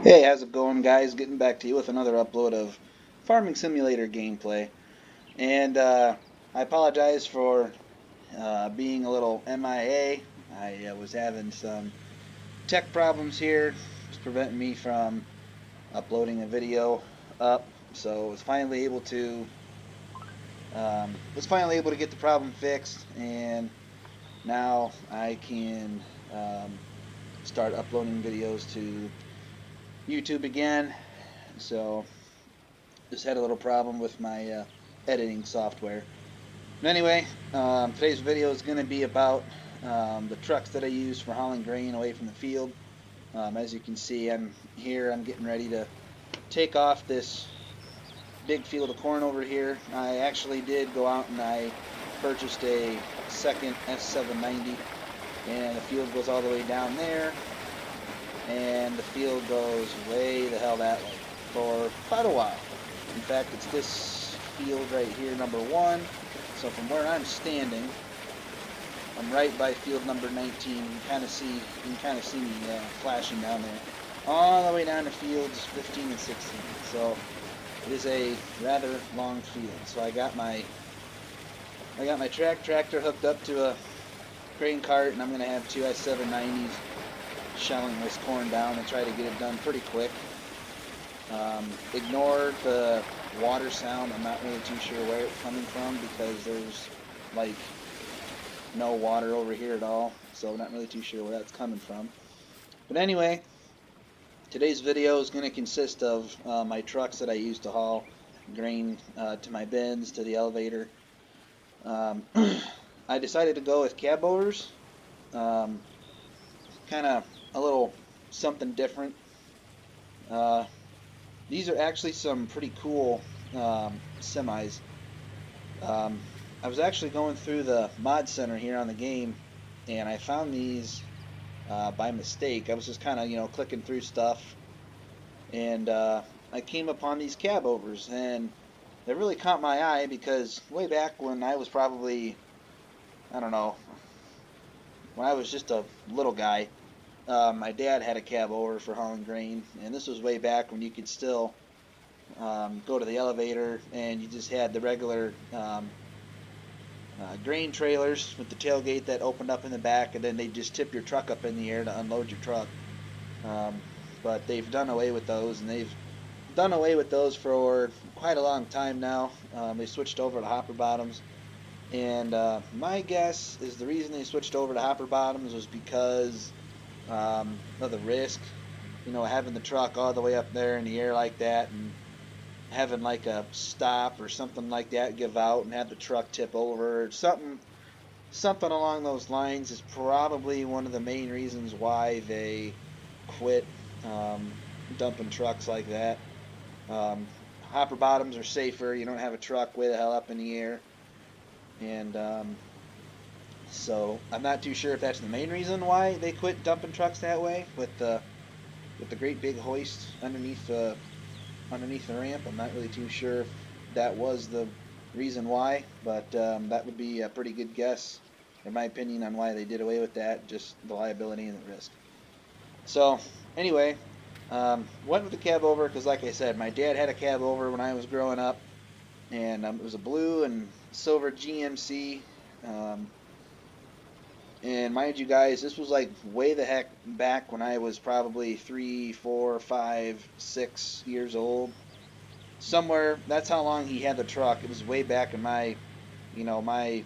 Hey, how's it going, guys? Getting back to you with another upload of Farming Simulator gameplay. And I apologize for being a little MIA. I was having some tech problems here. It's preventing me from uploading a video up. So was finally able to get the problem fixed, and now I can start uploading videos to YouTube again. So just had a little problem with my editing software. But anyway, today's video is going to be about the trucks that I use for hauling grain away from the field. As you can see, I'm getting ready to take off this big field of corn over here. I actually did go out and I purchased a second FS19, and the field goes all the way down there, and the field goes way the hell that way for quite a while. In fact, it's this field right here, number 1. So from where I'm standing, I'm right by field number 19. You can kind of see me flashing down there, all the way down to fields 15 and 16. So it is a rather long field. So I got my tractor hooked up to a grain cart, and I'm going to have two S790s shelling this corn down and try to get it done pretty quick. Ignore the water sound. I'm not really too sure where it's coming from because there's like no water over here at all, so I'm not really too sure where that's coming from. But anyway, today's video is going to consist of my trucks that I use to haul grain to my bins, to the elevator. I decided to go with Cabovers, kind of a little something different. These are actually some pretty cool semis. I was actually going through the mod center here on the game, and I found these by mistake. I was just kind of, clicking through stuff, and I came upon these Cabovers, and they really caught my eye because way back when I was probably, I don't know, when I was just a little guy, my dad had a Cabover for hauling grain, and this was way back when you could still go to the elevator and you just had the regular grain trailers with the tailgate that opened up in the back, and then they just tip your truck up in the air to unload your truck. But they've done away with those, and they've done away with those for quite a long time now. They switched over to hopper bottoms, and my guess is the reason they switched over to hopper bottoms was because of the risk, having the truck all the way up there in the air like that, and having like a stop or something like that give out and have the truck tip over. Something along those lines is probably one of the main reasons why they quit dumping trucks like that. Hopper bottoms are safer. You don't have a truck way the hell up in the air, and so I'm not too sure if that's the main reason why they quit dumping trucks that way with the great big hoist underneath the ramp. I'm not really too sure if that was the reason why, but that would be a pretty good guess, in my opinion, on why they did away with that, just the liability and the risk. So anyway, went with the Cabover because, like I said, my dad had a Cabover when I was growing up, and it was a blue and silver GMC. And mind you guys, this was like way the heck back when I was probably 3, 4, 5, 6 years old. Somewhere, that's how long he had the truck. It was way back in my, my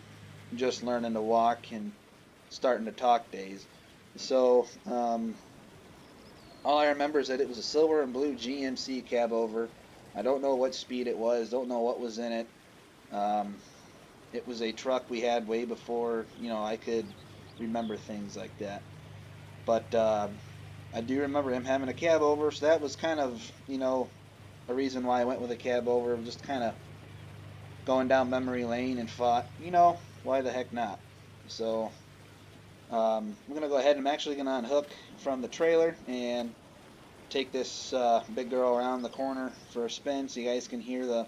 just learning to walk and starting to talk days. So, all I remember is that it was a silver and blue GMC Cabover. I don't know what speed it was, don't know what was in it. It was a truck we had way before, I could remember things like that. But I do remember him having a Cabover, so that was kind of, a reason why I went with a Cabover. Just kind of going down memory lane and thought, why the heck not? So I'm going to go ahead and I'm actually going to unhook from the trailer and take this big girl around the corner for a spin so you guys can hear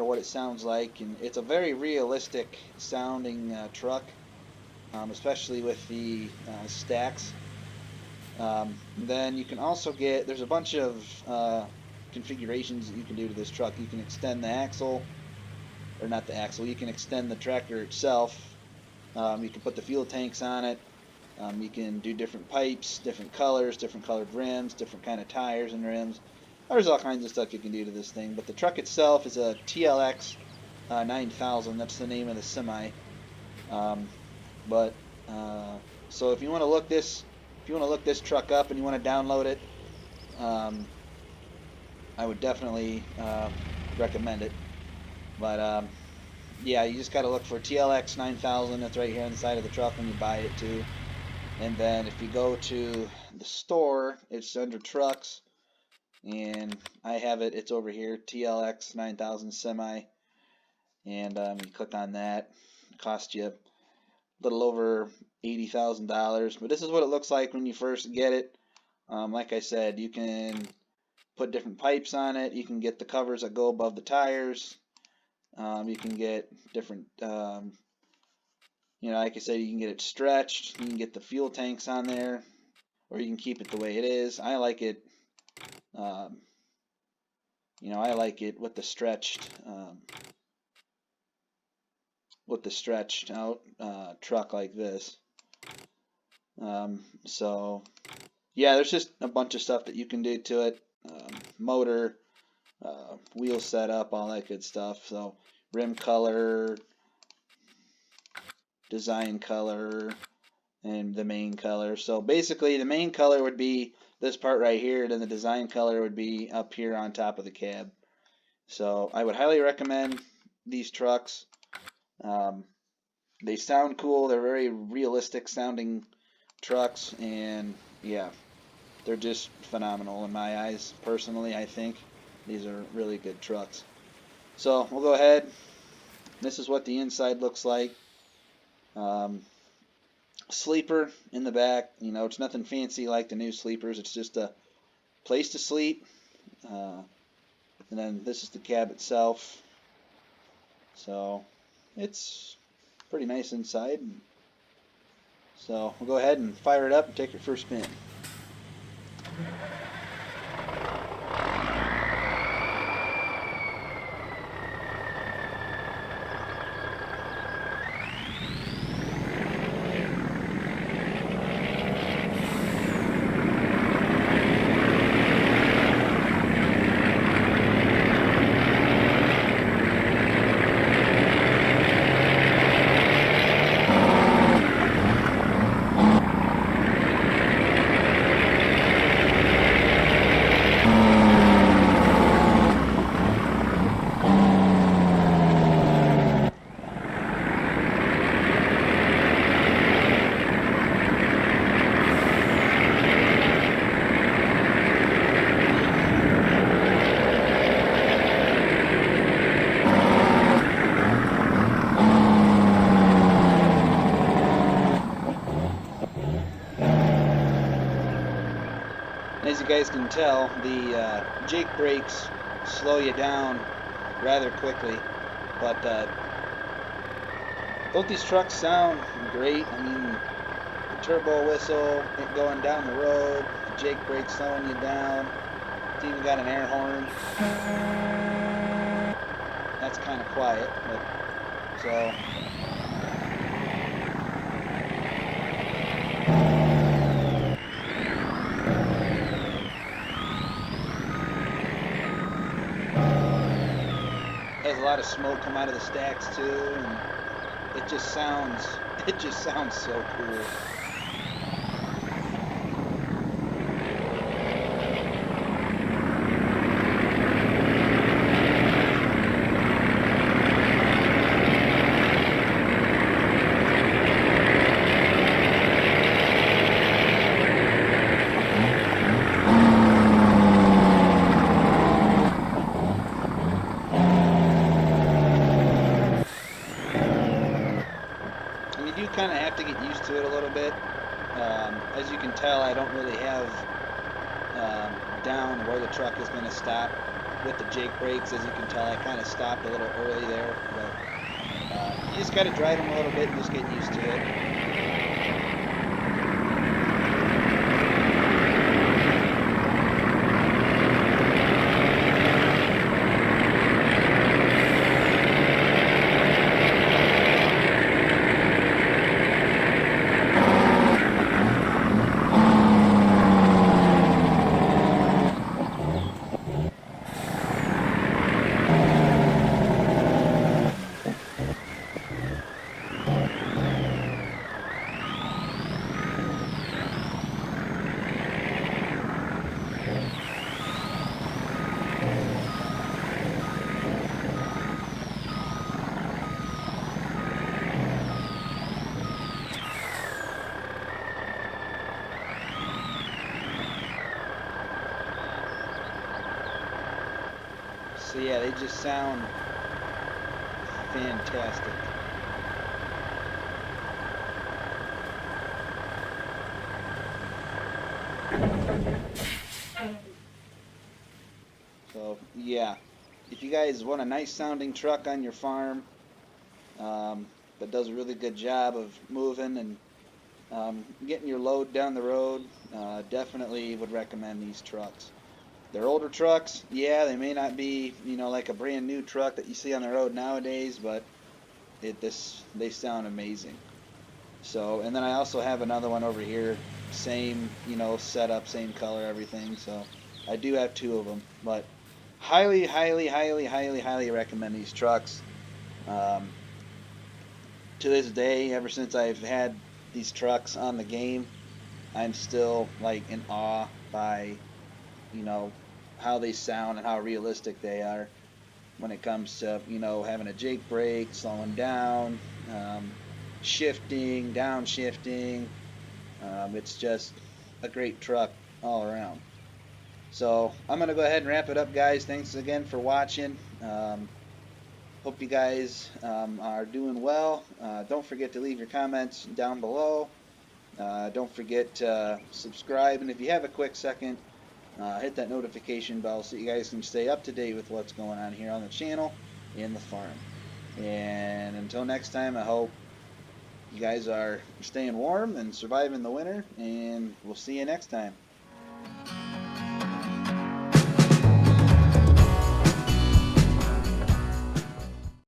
what it sounds like. And it's a very realistic sounding truck, especially with the stacks. Then you can also get, there's a bunch of configurations that you can do to this truck. You can extend the axle, or not the axle, you can extend the tractor itself. You can put the fuel tanks on it. You can do different pipes, different colors, different colored rims, different kind of tires and rims. There's all kinds of stuff you can do to this thing. But the truck itself is a TLX 9000. That's the name of the semi. Um, but so if you want to look this, if you want to look this truck up and you want to download it, I would definitely recommend it. But yeah, you just got to look for TLX 9000. That's right here on the side of the truck when you buy it too. And then if you go to the store, it's under trucks, and I have it. It's over here, TLX 9000 semi, and you click on that. It costs you a little over $80,000, but this is what it looks like when you first get it. Like I said, you can put different pipes on it. You can get the covers that go above the tires. You can get different. You know, like I said, you can get it stretched. You can get the fuel tanks on there, or you can keep it the way it is. I like it. You know, I like it with the stretched out truck like this. So yeah, there's just a bunch of stuff that you can do to it. Motor, wheel setup, all that good stuff. So rim color, design color, and the main color. So basically the main color would be this part right here, then the design color would be up here on top of the cab. So I would highly recommend these trucks. They sound cool. They're very realistic sounding trucks, and yeah, they're just phenomenal in my eyes. Personally, I think these are really good trucks. So we'll go ahead. This is what the inside looks like. Sleeper in the back. You know, it's nothing fancy like the new sleepers. It's just a place to sleep. And then this is the cab itself. So it's pretty nice inside. So we'll go ahead and fire it up and take your first spin. As you guys can tell, the Jake brakes slow you down rather quickly, but both these trucks sound great. I mean, the turbo whistle going down the road, the Jake brakes slowing you down. It's even got an air horn. That's kind of quiet, but so. Has a lot of smoke come out of the stacks too, and it just sounds so cool. Kind of have to get used to it a little bit. As you can tell, I don't really have down where the truck is going to stop with the Jake brakes. As you can tell, I kind of stopped a little early there, but you just got to drive them a little bit and just get used to it. So yeah, they just sound fantastic. So yeah, if you guys want a nice sounding truck on your farm um, that does a really good job of moving and getting your load down the road, definitely would recommend these trucks. They're older trucks, yeah, they may not be, like a brand new truck that you see on the road nowadays, but they sound amazing. So, and then I also have another one over here, same, setup, same color, everything. So, I do have two of them, but highly, highly, highly, highly, highly recommend these trucks. Um, to this day, ever since I've had these trucks on the game, I'm still like in awe by, you know, how they sound and how realistic they are when it comes to, having a Jake brake, slowing down, um, shifting, downshifting. It's just a great truck all around. So I'm going to go ahead and wrap it up, guys. Thanks again for watching. Hope you guys are doing well. Don't forget to leave your comments down below. Don't forget to subscribe. And if you have a quick second, hit that notification bell so you guys can stay up to date with what's going on here on the channel and the farm. And until next time, I hope you guys are staying warm and surviving the winter, and we'll see you next time.